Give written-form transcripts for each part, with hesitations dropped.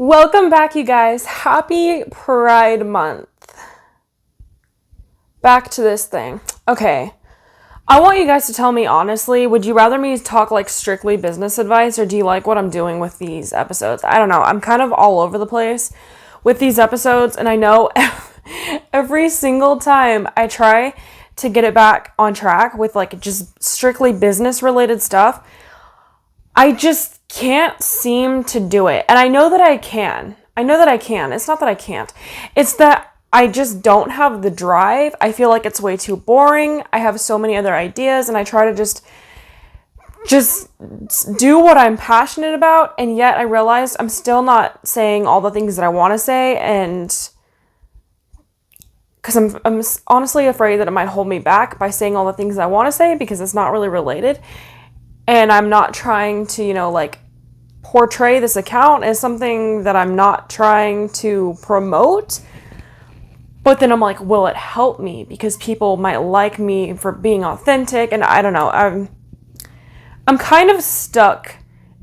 Welcome back, you guys. Happy Pride Month. Back to this thing. Okay. I want you guys to tell me honestly, would you rather me talk like strictly business advice, or do you like what I'm doing with these episodes? I don't know. I'm kind of all over the place with these episodes, and I know every single time I try to get it back on track with like just strictly business related stuff, I just can't seem to do it. And I know that I can. It's not that I can't. It's that I just don't have the drive. I feel like it's way too boring. I have so many other ideas, and I try to just do what I'm passionate about, and yet I realize I'm still not saying all the things that I want to say, and because I'm honestly afraid that it might hold me back by saying all the things that I want to say, because it's not really related. And I'm not trying to, portray this account as something that I'm not trying to promote. But then I'm like, will it help me? Because people might like me for being authentic. And I don't know. I'm kind of stuck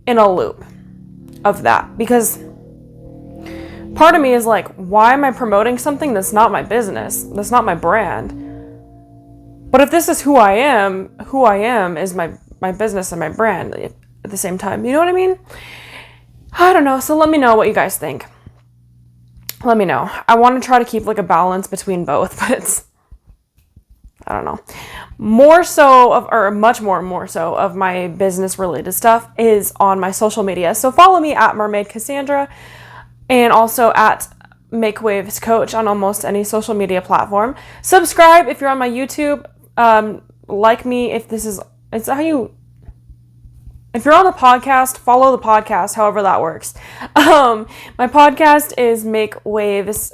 in a loop of that. Because part of me is like, why am I promoting something that's not my business? That's not my brand. But if this is who I am is my business and my brand at the same time. You know what I mean? I don't know. So let me know what you guys think. Let me know. I want to try to keep like a balance between both, but I don't know. Much more so of my business related stuff is on my social media. So follow me at Mermaid Kassandra, and also at Make Waves Coach on almost any social media platform. Subscribe if you're on my YouTube. Like me if if you're on the podcast, follow the podcast, however that works. My podcast is Make Waves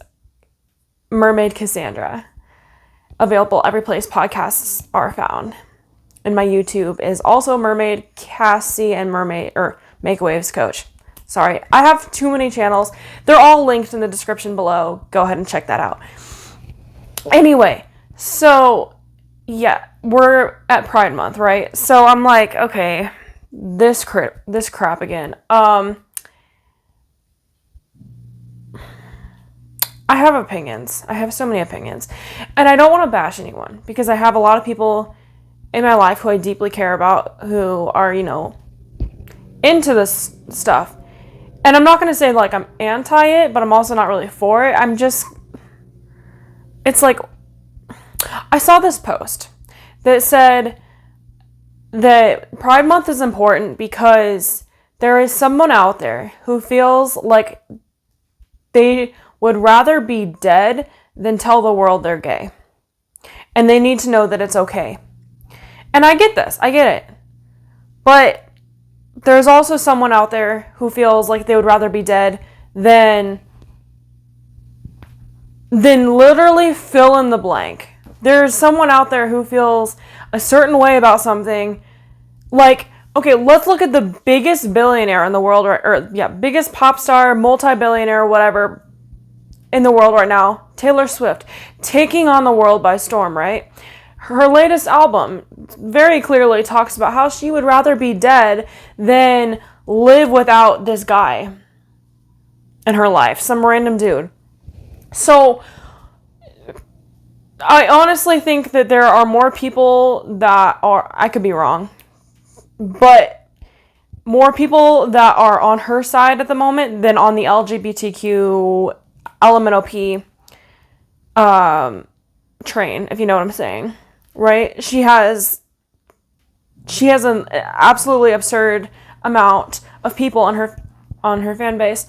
Mermaid Kassandra. Available every place podcasts are found. And my YouTube is also Mermaid Cassie and Make Waves Coach. Sorry, I have too many channels. They're all linked in the description below. Go ahead and check that out. Anyway, so yeah, we're at Pride Month, right? So I'm like, okay, this crap again. I have opinions. I have so many opinions. And I don't want to bash anyone, because I have a lot of people in my life who I deeply care about who are, into this stuff. And I'm not going to say like I'm anti it, but I'm also not really for it. It's like, I saw this post that said that Pride Month is important because there is someone out there who feels like they would rather be dead than tell the world they're gay. And they need to know that it's okay. And I get this. I get it. But there's also someone out there who feels like they would rather be dead than literally fill in the blank. There's someone out there who feels a certain way about something. Like, okay, let's look at the biggest billionaire in the world, biggest pop star, multi-billionaire, whatever, in the world right now, Taylor Swift, taking on the world by storm, right? Her latest album very clearly talks about how she would rather be dead than live without this guy in her life, some random dude. So I honestly think that there are more people that are, I could be wrong, but more people that are on her side at the moment than on the LGBTQ LMNOP train, if you know what I'm saying, right? She has an absolutely absurd amount of people on her fan base,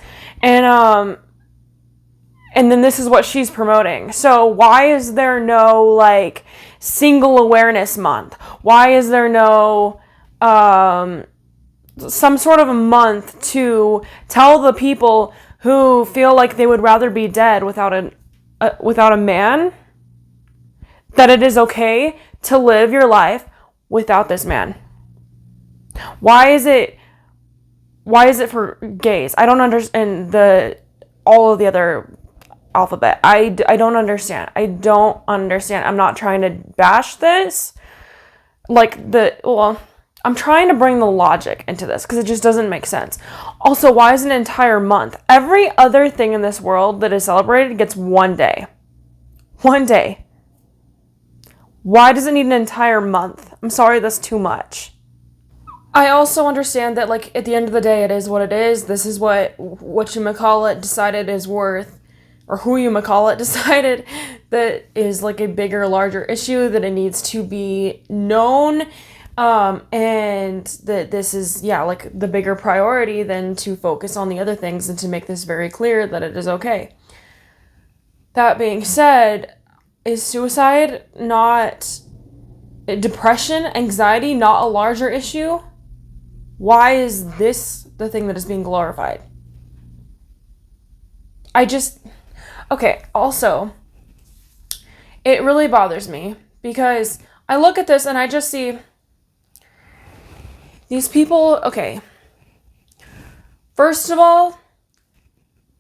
and then this is what she's promoting. So why is there no, like, single awareness month? Why is there no some sort of a month to tell the people who feel like they would rather be dead without a man that it is okay to live your life without this man? Why is it for gays? I don't understand all of the other alphabet. I don't understand. I'm not trying to bash this. I'm trying to bring the logic into this because it just doesn't make sense. Also, why is an entire month? Every other thing in this world that is celebrated gets 1 day. 1 day. Why does it need an entire month? I'm sorry, that's too much. I also understand that, like, at the end of the day, it is what it is. This is what you decided is worth, or who you decided that is, like, a bigger, larger issue, that it needs to be known, and that this is, like, the bigger priority than to focus on the other things and to make this very clear that it is okay. That being said, is suicide not, depression, anxiety not a larger issue? Why is this the thing that is being glorified? Okay, also, it really bothers me because I look at this and I just see these people, okay. First of all,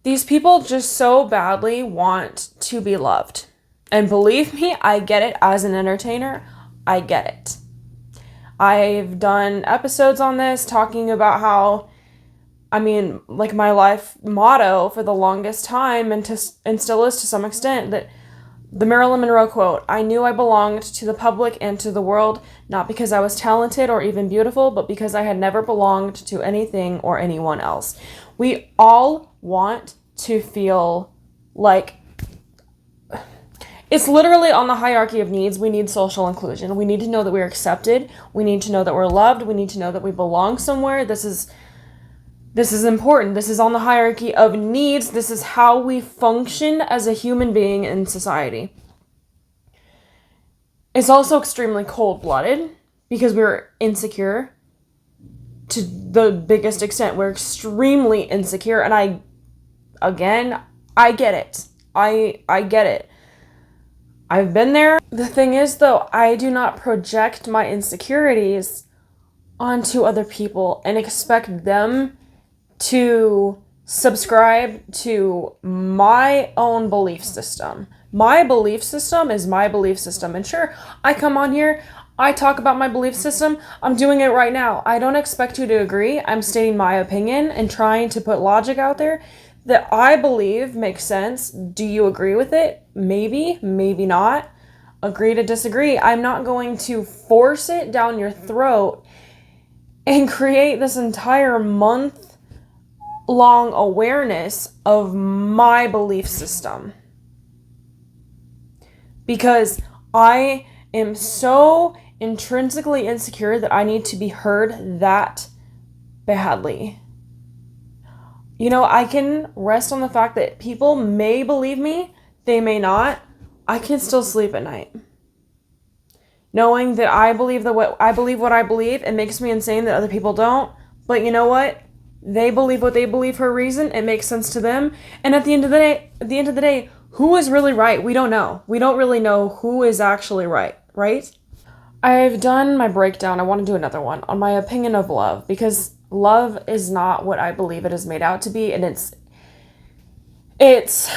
these people just so badly want to be loved. And believe me, I get it as an entertainer. I get it. I've done episodes on this talking about how, like, my life motto for the longest time and still is to some extent, that the Marilyn Monroe quote, "I knew I belonged to the public and to the world, not because I was talented or even beautiful, but because I had never belonged to anything or anyone else." We all want to feel like, it's literally on the hierarchy of needs. We need social inclusion. We need to know that we're accepted. We need to know that we're loved. We need to know that we belong somewhere. This is important. This is on the hierarchy of needs. This is how we function as a human being in society. It's also extremely cold-blooded because we're insecure to the biggest extent. We're extremely insecure, and I get it. I get it. I've been there. The thing is, though, I do not project my insecurities onto other people and expect them to subscribe to my own belief system. My belief system is my belief system. And sure, I come on here, I talk about my belief system. I'm doing it right now. I don't expect you to agree. I'm stating my opinion and trying to put logic out there that I believe makes sense. Do you agree with it? Maybe, maybe not. Agree to disagree. I'm not going to force it down your throat and create this entire month-long awareness of my belief system. Because I am so intrinsically insecure that I need to be heard that badly. You know, I can rest on the fact that people may believe me, they may not. I can still sleep at night. Knowing that I believe what I believe, it makes me insane that other people don't. But you know what? They believe what they believe for a reason. It makes sense to them. And at the end of the day, who is really right? We don't know. We don't really know who is actually right, right? I've done my breakdown. I want to do another one on my opinion of love, because love is not what I believe it is made out to be, and it's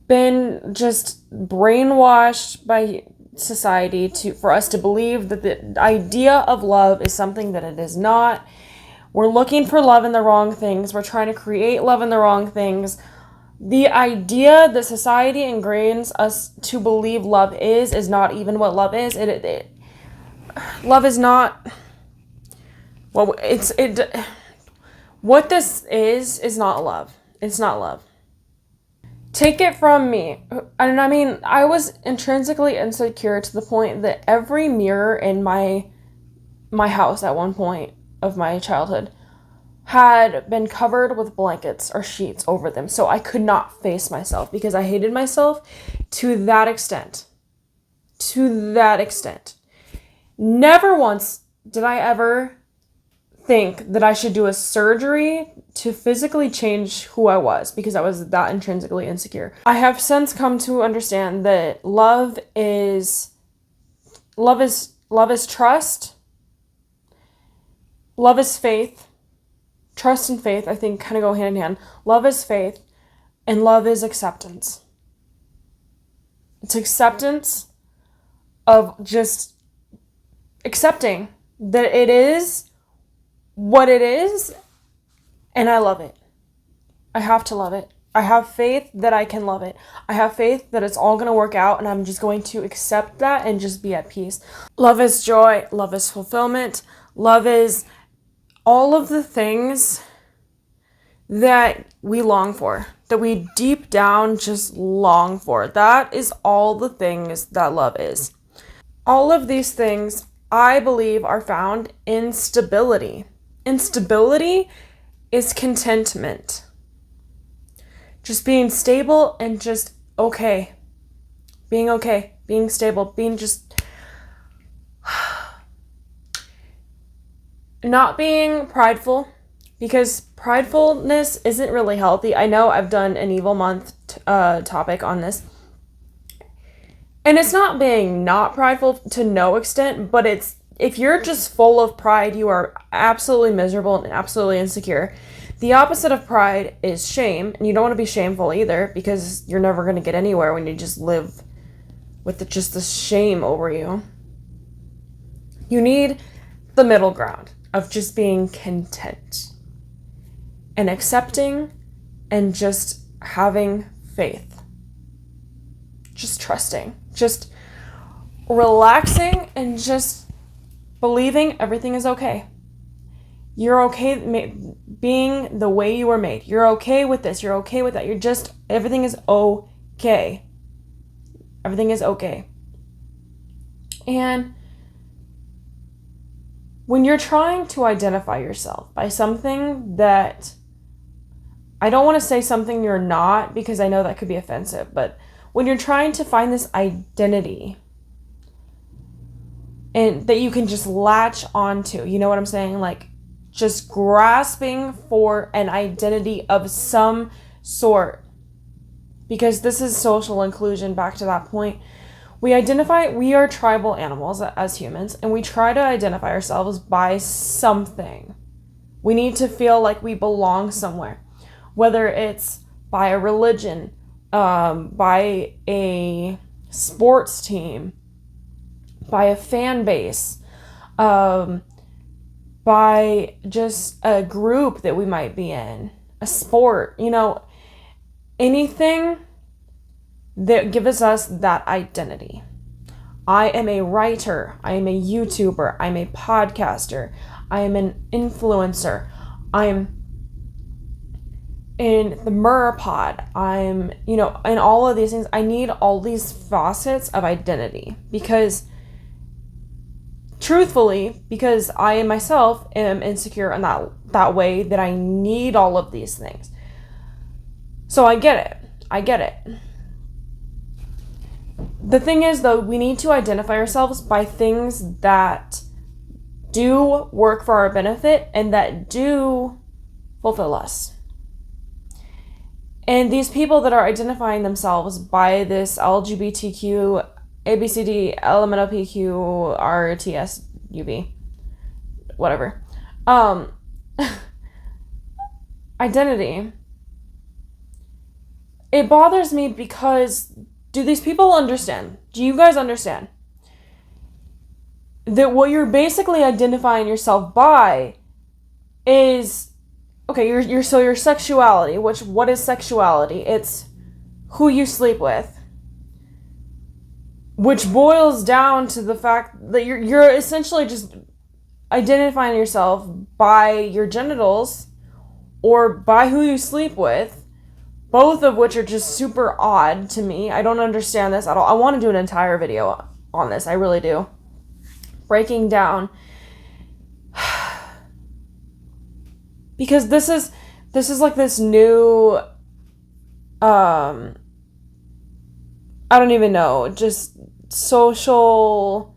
been just brainwashed by society for us to believe that the idea of love is something that it is not. We're looking for love in the wrong things. We're trying to create love in the wrong things. The idea that society ingrains us to believe love is not even what love is. Love is not. Well, what this is not love. It's not love. Take it from me. And I mean, I was intrinsically insecure to the point that every mirror in my house at one point of my childhood had been covered with blankets or sheets over them, so I could not face myself because I hated myself to that extent. To that extent. Never once did I ever think that I should do a surgery to physically change who I was because I was that intrinsically insecure. I have since come to understand that love is trust. Love is faith. Trust and faith, I think, kind of go hand in hand. Love is faith, and love is acceptance. It's acceptance of just accepting that it is what it is, and I love it. I have to love it. I have faith that I can love it. I have faith that it's all going to work out, and I'm just going to accept that and just be at peace. Love is joy. Love is fulfillment. Love is all of the things that we long for, that we deep down just long for. That is all the things that love is. All of these things, I believe, are found in stability. And stability is contentment. Just being stable and just okay. Being okay. Being stable. Being just... not being prideful, because pridefulness isn't really healthy. I know I've done an evil month topic on this. And it's not being not prideful to no extent, but it's, if you're just full of pride, you are absolutely miserable and absolutely insecure. The opposite of pride is shame, and you don't want to be shameful either, because you're never going to get anywhere when you just live with just the shame over you. You need the middle ground of just being content and accepting and just having faith. Just trusting, just relaxing and just believing everything is okay. You're okay being the way you were made. You're okay with this. You're okay with that. You're just, everything is okay. Everything is okay. And when you're trying to identify yourself by something that, I don't want to say something you're not, because I know that could be offensive, but when you're trying to find this identity and that you can just latch onto, you know what I'm saying? Like, just grasping for an identity of some sort, because this is social inclusion. Back to that point, we are tribal animals as humans, and we try to identify ourselves by something. We need to feel like we belong somewhere, whether it's by a religion, by a sports team, by a fan base, by just a group that we might be in, a sport, anything that gives us that identity. I am a writer, I am a YouTuber, I'm a podcaster, I am an influencer, I'm in the Merpod, I'm, in all of these things. I need all these facets of identity because, truthfully, because I myself am insecure in that way, that I need all of these things. So I get it. The thing is, though, we need to identify ourselves by things that do work for our benefit and that do fulfill us. And these people that are identifying themselves by this LGBTQ, ABCD, LMNOPQ, RTSUB, whatever, identity, it bothers me because do these people understand? Do you guys understand that what you're basically identifying yourself by is, okay, your sexuality, what is sexuality? It's who you sleep with, which boils down to the fact that you're essentially just identifying yourself by your genitals or by who you sleep with, both of which are just super odd to me. I don't understand this at all. I want to do an entire video on this. I really do. Breaking down, because this is like this new, I don't even know, just social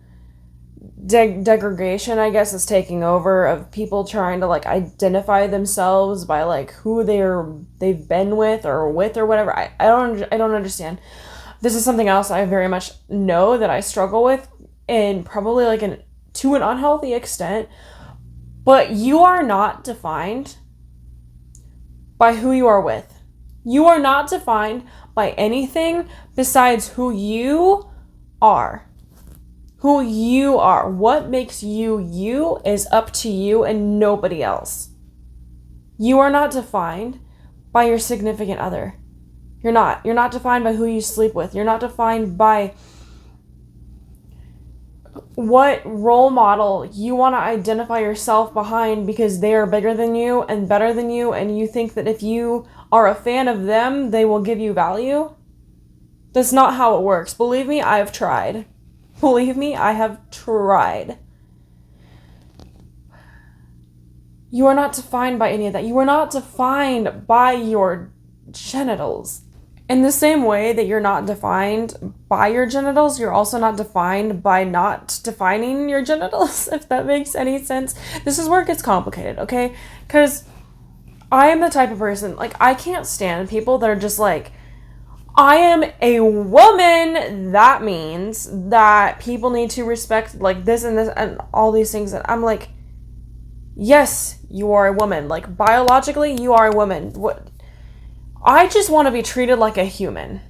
degradation, I guess, is taking over, of people trying to like identify themselves by like who they've been with or whatever. I don't understand. This is something else I very much know that I struggle with, and probably like to an unhealthy extent. But you are not defined by who you are with. You are not defined by anything besides who you are who you are. What makes you you is up to you and nobody else. You are not defined by your significant other. You're not. You're not defined by who you sleep with. You're not defined by what role model you want to identify yourself behind because they are bigger than you and better than you, and you think that if you are a fan of them, they will give you value. That's not how it works. Believe me, I've tried. Believe me, I have tried. You are not defined by any of that. You are not defined by your genitals. In the same way that you're not defined by your genitals, you're also not defined by not defining your genitals, if that makes any sense. This is where it gets complicated, okay? Because I am the type of person, like, I can't stand people that are just like, I am a woman, that means that people need to respect, like, this and all these things. And I'm like, yes, you are a woman. Like, biologically, you are a woman. What? I just want to be treated like a human,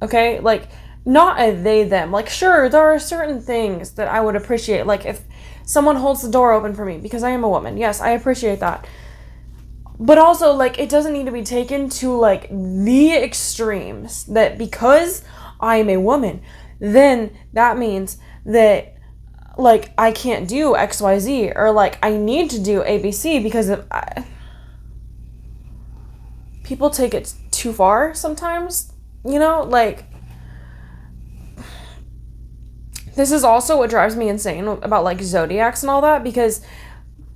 okay? Like, not a they, them. Like, sure, there are certain things that I would appreciate. Like, if someone holds the door open for me because I am a woman. Yes, I appreciate that. But also, like, it doesn't need to be taken to, like, the extremes. That because I am a woman, then that means that, like, I can't do XYZ. Or, like, I need to do ABC because of... people take it too far sometimes, you know, like, this is also what drives me insane about, like, zodiacs and all that, because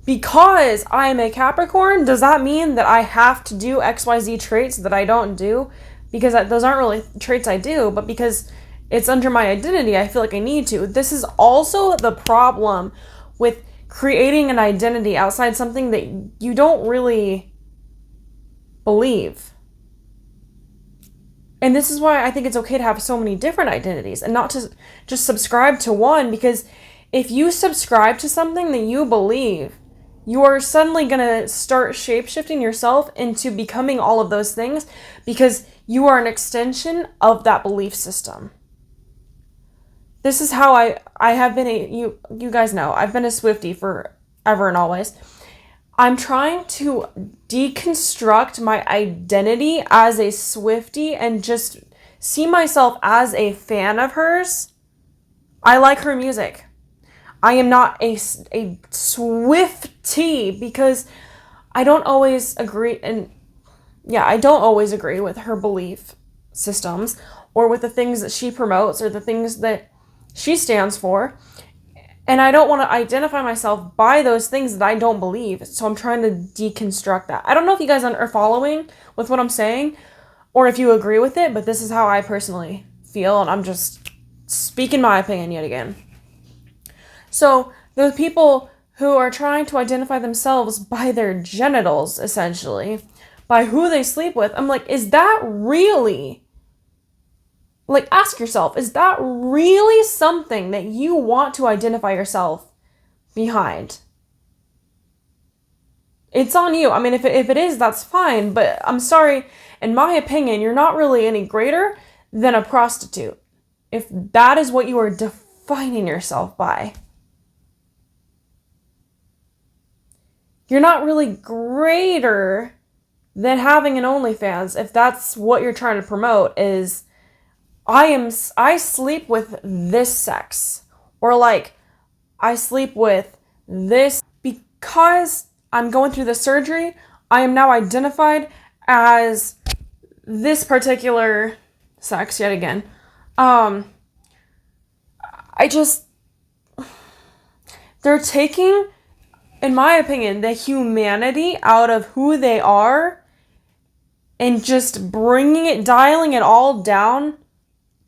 I am a Capricorn, does that mean that I have to do XYZ traits that I don't do? Because those aren't really traits I do, but because it's under my identity, I feel like I need to. This is also the problem with creating an identity outside something that you don't really believe. And this is why I think it's okay to have so many different identities and not to just subscribe to one, because if you subscribe to something that you believe, you are suddenly going to start shape-shifting yourself into becoming all of those things because you are an extension of that belief system. This is how I have been you guys know, I've been a Swiftie forever and always. I'm trying to deconstruct my identity as a Swiftie and just see myself as a fan of hers. I like her music. I am not a Swiftie because I don't always agree, and yeah, I don't always agree with her belief systems or with the things that she promotes or the things that she stands for. And I don't want to identify myself by those things that I don't believe. So I'm trying to deconstruct that. I don't know if you guys are following with what I'm saying or if you agree with it, but this is how I personally feel. And I'm just speaking my opinion yet again. So the people who are trying to identify themselves by their genitals, essentially, by who they sleep with, I'm like, is that really... like, ask yourself, is that really something that you want to identify yourself behind? It's on you. I mean, if it is, that's fine. But I'm sorry, in my opinion, you're not really any greater than a prostitute. If that is what you are defining yourself by. You're not really greater than having an OnlyFans if that's what you're trying to promote is... I sleep with this sex, or like, I sleep with this because I'm going through the surgery. I am now identified as this particular sex yet again. They're taking, in my opinion, the humanity out of who they are and just dialing it all down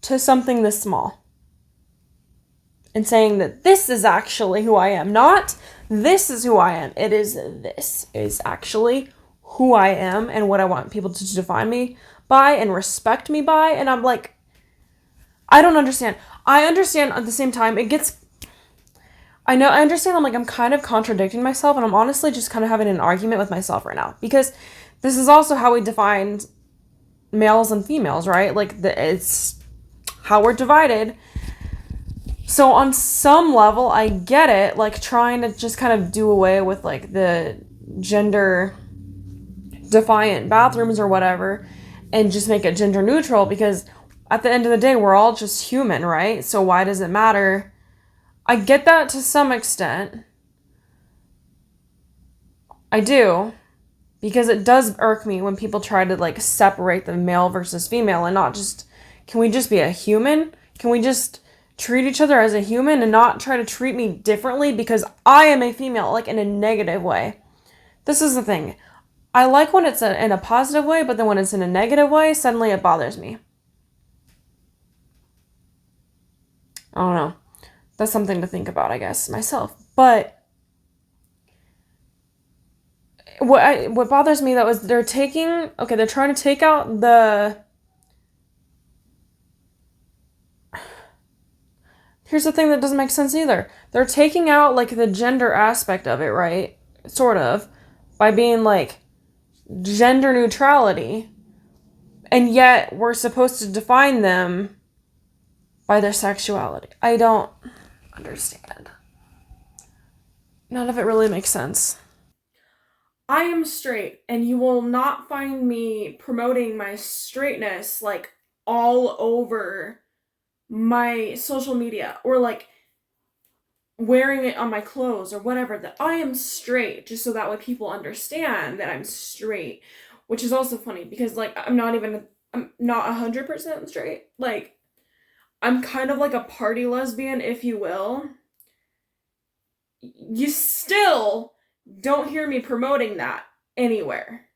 to something this small and saying that this is actually who I am, not this is who I am. It is this is actually who I am and what I want people to define me by and respect me by. And I'm like, I don't understand. I understand at the same time I understand I'm kind of contradicting myself, and I'm honestly just kind of having an argument with myself right now because this is also how we define males and females, right? Like it's how we're divided. So on some level, I get it, like trying to just kind of do away with like the gender defiant bathrooms or whatever and just make it gender neutral, because at the end of the day, we're all just human, right? So why does it matter? I get that to some extent. I do. Because it does irk me when people try to like separate the male versus female and not just, can we just be a human? Can we just treat each other as a human and not try to treat me differently because I am a female, like in a negative way? This is the thing. I like when it's in a positive way, but then when it's in a negative way, suddenly it bothers me. I don't know. That's something to think about, I guess, myself. But what bothers me, though, is they're trying to take out here's the thing that doesn't make sense either. They're taking out, like, the gender aspect of it, right? Sort of. By being, like, gender neutrality. And yet, we're supposed to define them by their sexuality. I don't understand. None of it really makes sense. I am straight, and you will not find me promoting my straightness, like, all over my social media, or like wearing it on my clothes or whatever, that I am straight, just so that way people understand that I'm straight. Which is also funny because like I'm not 100% straight. Like I'm kind of like a party lesbian, if you will. You still don't hear me promoting that anywhere.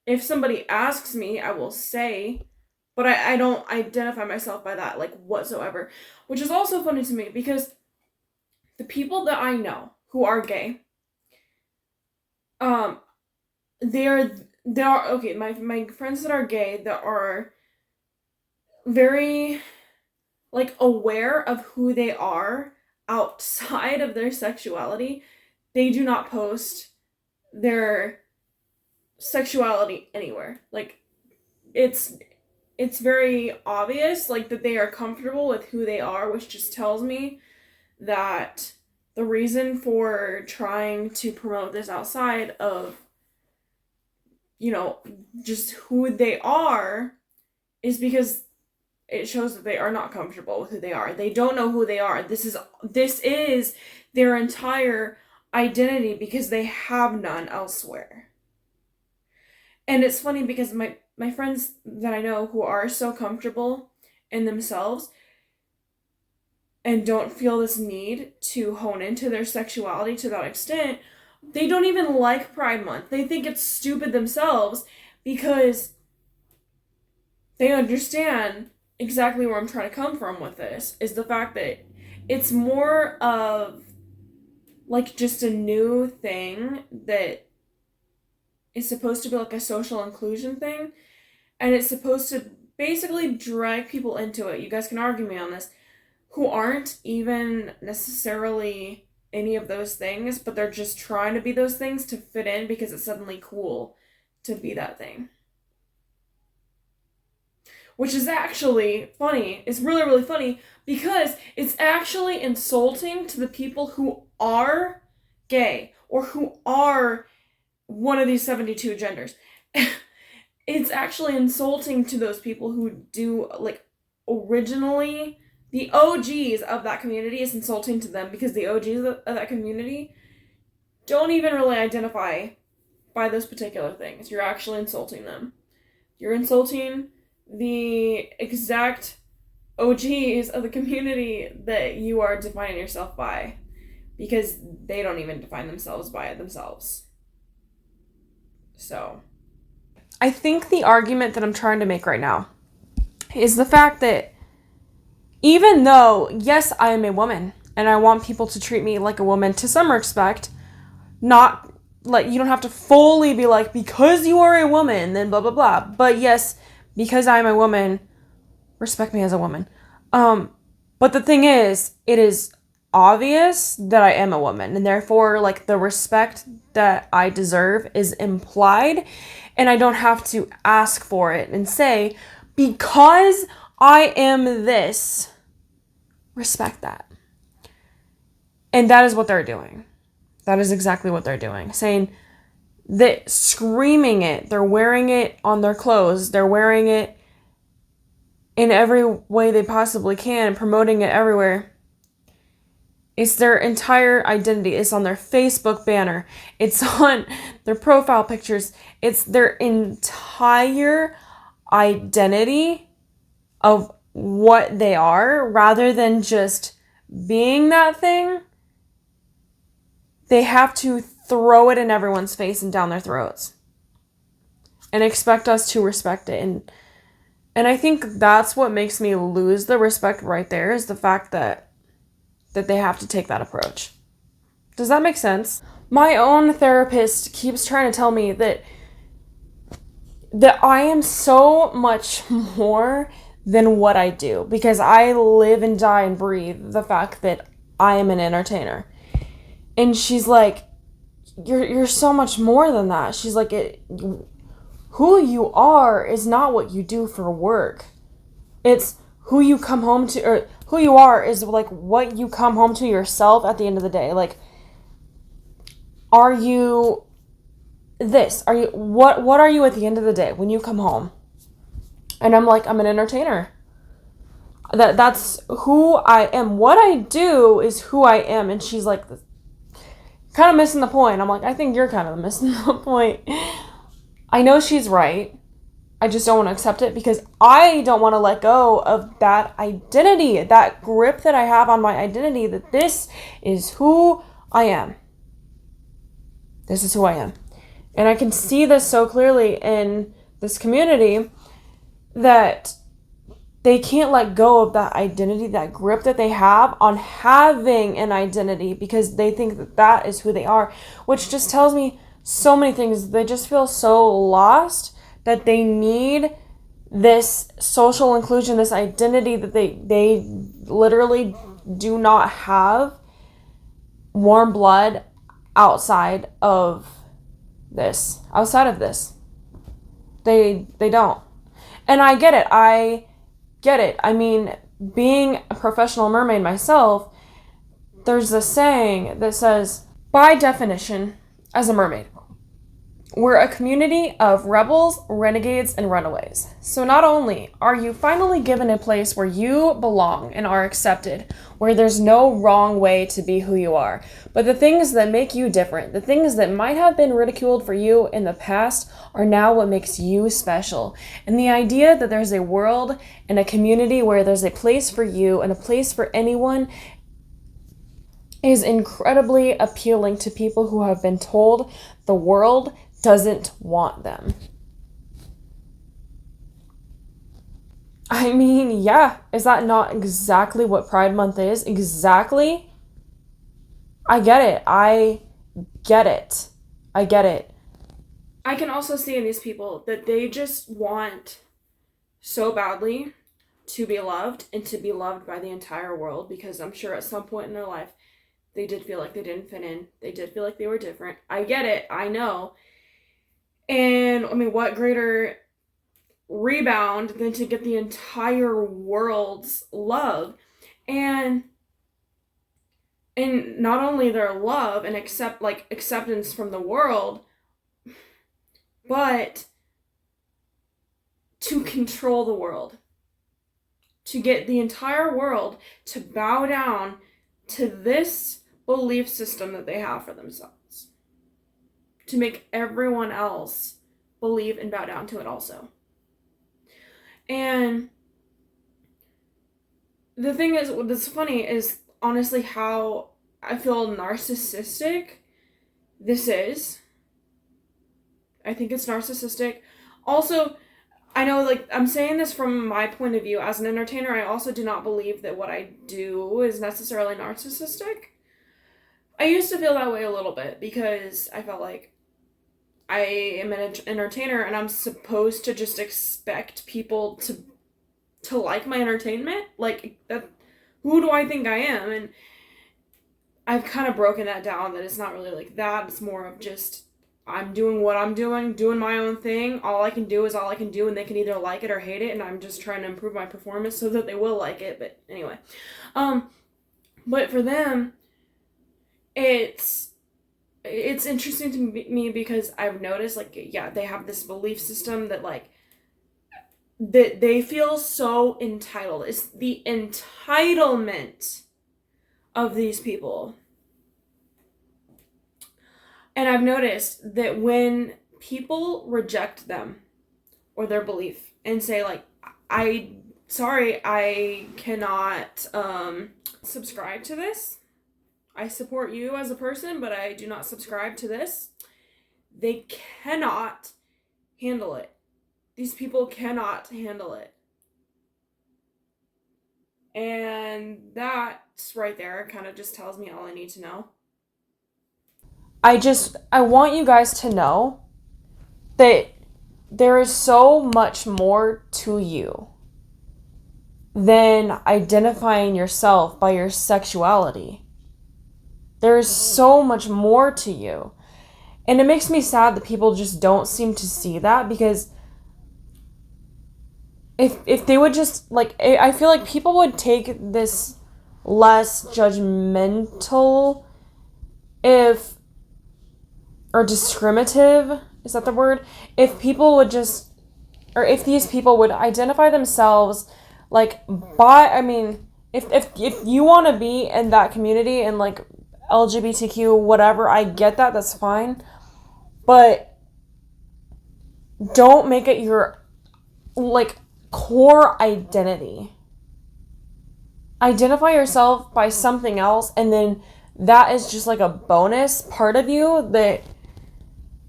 If somebody asks me, I will say, but I don't identify myself by that, like, whatsoever. Which is also funny to me, because the people that I know who are gay, they are okay, my friends that are gay, that are very, like, aware of who they are outside of their sexuality. They do not post their sexuality anywhere. Like, it's very obvious, like, that they are comfortable with who they are, which just tells me that the reason for trying to promote this outside of, just who they are is because it shows that they are not comfortable with who they are. They don't know who they are. This is their entire identity, because they have none elsewhere. And it's funny because my friends that I know who are so comfortable in themselves and don't feel this need to hone into their sexuality to that extent, they don't even like Pride Month. They think it's stupid themselves, because they understand exactly where I'm trying to come from with this, is the fact that it's more of like just a new thing that is supposed to be like a social inclusion thing, and it's supposed to basically drag people into it. You guys can argue me on this, who aren't even necessarily any of those things, but they're just trying to be those things to fit in because it's suddenly cool to be that thing. Which is actually funny. It's really, really funny, because it's actually insulting to the people who are gay or who are one of these 72 genders. It's actually insulting to those people who do, like, originally, the OGs of that community. Is insulting to them, because the OGs of that community don't even really identify by those particular things. You're actually insulting them. You're insulting the exact OGs of the community that you are defining yourself by, because they don't even define themselves by it themselves. So, I think the argument that I'm trying to make right now is the fact that even though, yes, I am a woman, and I want people to treat me like a woman to some respect, not like, you don't have to fully be like, because you are a woman, then blah, blah, blah. But yes, because I'm a woman, respect me as a woman. But the thing is, it is obvious that I am a woman, and therefore, like, the respect that I deserve is implied, and I don't have to ask for it and say, because I am this, respect that. And that is what they're doing. That is exactly what they're doing. Saying that, screaming it. They're wearing it on their clothes. They're wearing it in every way they possibly can, promoting it everywhere. It's their entire identity. It's on their Facebook banner. It's on their profile pictures. It's their entire identity of what they are, rather than just being that thing. They have to throw it in everyone's face and down their throats and expect us to respect it. And I think that's what makes me lose the respect right there, is the fact that they have to take that approach. Does that make sense? My own therapist keeps trying to tell me that I am so much more than what I do, because I live and die and breathe the fact that I am an entertainer. And she's like, you're so much more than that. She's like, who you are is not what you do for work. It's who you come home to, or who you are is like what you come home to yourself at the end of the day. Like, are you this? Are you what are you at the end of the day when you come home? And I'm like, I'm an entertainer. That's who I am. What I do is who I am. And she's like, kind of missing the point. I'm like, I think you're kind of missing the point. I know she's right. I just don't want to accept it, because I don't want to let go of that identity, that grip that I have on my identity, that this is who I am. This is who I am. And I can see this so clearly in this community, that they can't let go of that identity, that grip that they have on having an identity, because they think that that is who they are, which just tells me so many things. They just feel so lost that they need this social inclusion, this identity that they literally do not have warm blood outside of this. They don't. And I get it. I mean, being a professional mermaid myself, there's a saying that says, by definition, as a mermaid, we're a community of rebels, renegades, and runaways. So not only are you finally given a place where you belong and are accepted, where there's no wrong way to be who you are, but the things that make you different, the things that might have been ridiculed for you in the past, are now what makes you special. And the idea that there's a world and a community where there's a place for you and a place for anyone is incredibly appealing to people who have been told the world doesn't want them. I mean, yeah, is that not exactly what Pride Month is? Exactly. I get it. I get it. I can also see in these people that they just want so badly to be loved, and to be loved by the entire world, because I'm sure at some point in their life they did feel like they didn't fit in. They did feel like they were different. I get it. I know. And I mean, what greater rebound than to get the entire world's love, and not only their love and acceptance from the world, but to control the world, to get the entire world to bow down to this belief system that they have for themselves, to make everyone else believe and bow down to it also. And the thing is, what's funny is honestly how I feel narcissistic this is. I think it's narcissistic. Also, I know, like, I'm saying this from my point of view as an entertainer. I also do not believe that what I do is necessarily narcissistic. I used to feel that way a little bit, because I felt like I am an entertainer and I'm supposed to just expect people to like my entertainment. Like, that, who do I think I am? And I've kind of broken that down, that it's not really like that. It's more of just, I'm doing what I'm doing my own thing. All I can do is all I can do, and they can either like it or hate it, and I'm just trying to improve my performance so that they will like it. But anyway, but for them, it's interesting to me because I've noticed, like, yeah, they have this belief system that, like, that they feel so entitled. It's the entitlement of these people. And I've noticed that when people reject them or their belief and say, like, I cannot subscribe to this. I support you as a person, but I do not subscribe to this. They cannot handle it. These people cannot handle it. And that right there kind of just tells me all I need to know. I want you guys to know that there is so much more to you than identifying yourself by your sexuality. There is so much more to you. And it makes me sad that people just don't seem to see that, because if they would just, like, I feel like people would take this less judgmental or discriminative, is that the word? If people would just, or if these people would identify themselves, like, if you want to be in that community and, like, LGBTQ, whatever, I get that, that's fine. But don't make it your, like, core identity. Identify yourself by something else, and then that is just like a bonus part of you that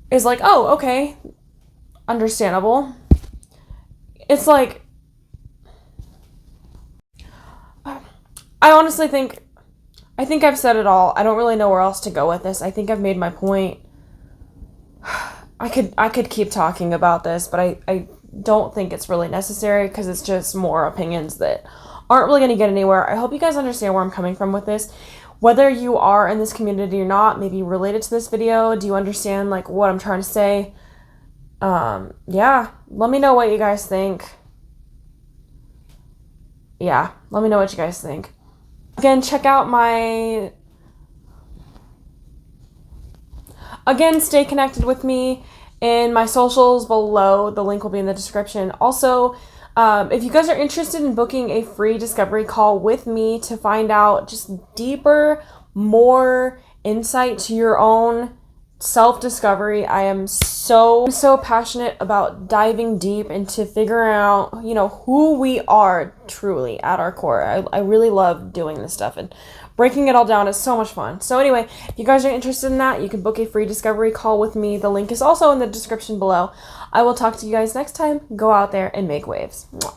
is like, oh, okay, understandable. It's like, I honestly think I've said it all. I don't really know where else to go with this. I think I've made my point. I could keep talking about this, but I don't think it's really necessary, because it's just more opinions that aren't really going to get anywhere. I hope you guys understand where I'm coming from with this. Whether you are in this community or not, maybe related to this video, do you understand, like, what I'm trying to say? Yeah, let me know what you guys think. Yeah, let me know what you guys think. Again, stay connected with me in my socials below. The link will be in the description. Also, if you guys are interested in booking a free discovery call with me to find out just deeper, more insight to your own self-discovery, I am so passionate about diving deep into figuring out, who we are truly at our core. I really love doing this stuff, and breaking it all down is so much fun. So anyway, if you guys are interested in that, you can book a free discovery call with me. The link is also in the description below. I will talk to you guys next time. Go out there and make waves. Mwah.